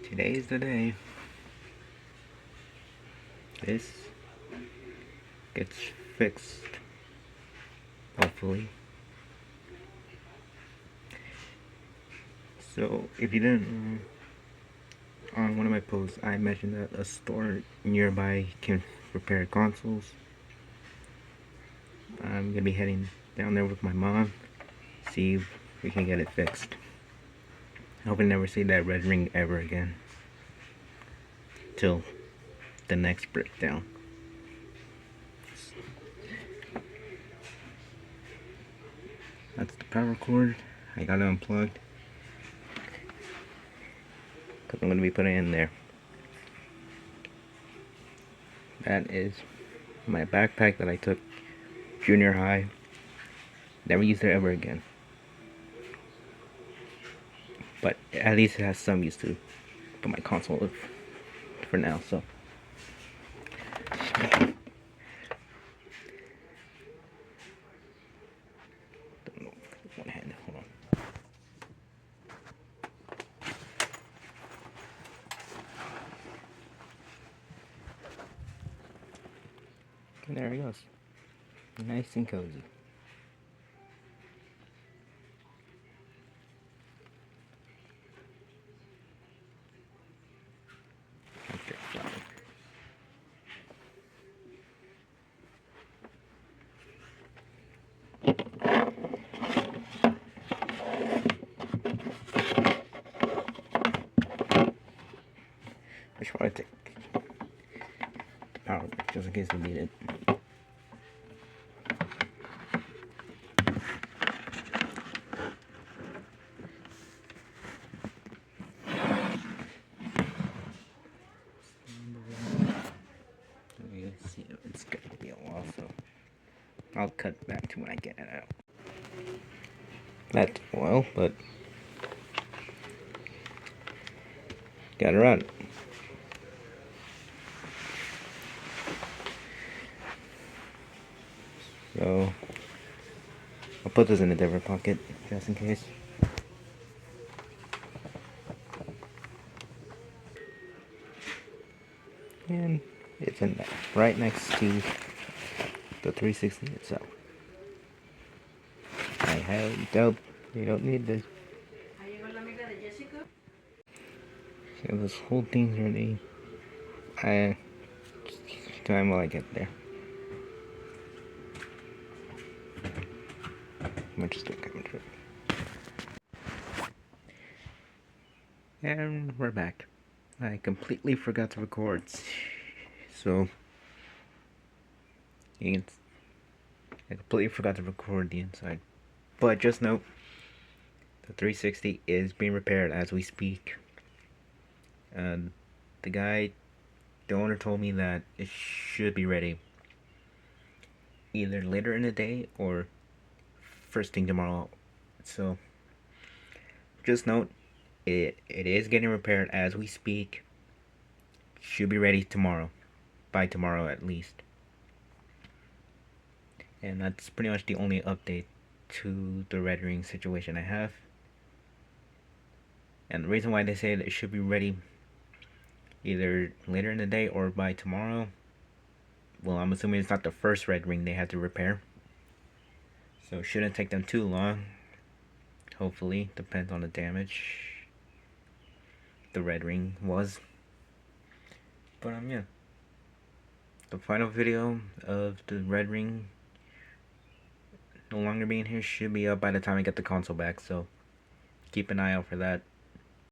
Today's the day. This gets fixed, hopefully. So, if you didn't, on one of my posts, I mentioned that a store nearby can repair consoles. I'm gonna be heading down there with my mom, see if we can get it fixed. I hope I never see that red ring ever again. Till the next breakdown. That's the power cord. I got it unplugged, because I'm going to be putting it in there. That is my backpack that I took junior high. Never used it ever again. But at least it has some use to put my console for now, so. Don't know, one hand, hold on. And there he goes. Nice and cozy. Okay, fine. I should probably take the power back just in case we need it. See, it's gonna be a while, so I'll cut back to when I get it out. That's well, but gotta run. So I'll put this in a different pocket just in case. And it's in there, right next to the 360 itself. I have dope. You don't need this. So this whole thing's ready. Time while I get there. I'm just coming through. And we're back. I completely forgot to record, so I completely forgot to record the inside. But just note, the 360 is being repaired as we speak. And the owner told me that it should be ready either later in the day or first thing tomorrow. So just note, it is getting repaired as we speak. Should be ready tomorrow, by tomorrow at least. And that's pretty much the only update to the red ring situation I have. And the reason why they say that it should be ready either later in the day or by tomorrow, well, I'm assuming it's not the first red ring they had to repair, so it shouldn't take them too long. Hopefully, depends on the damage the red ring was. But yeah, the final video of the red ring no longer being here should be up by the time I get the console back, so keep an eye out for that.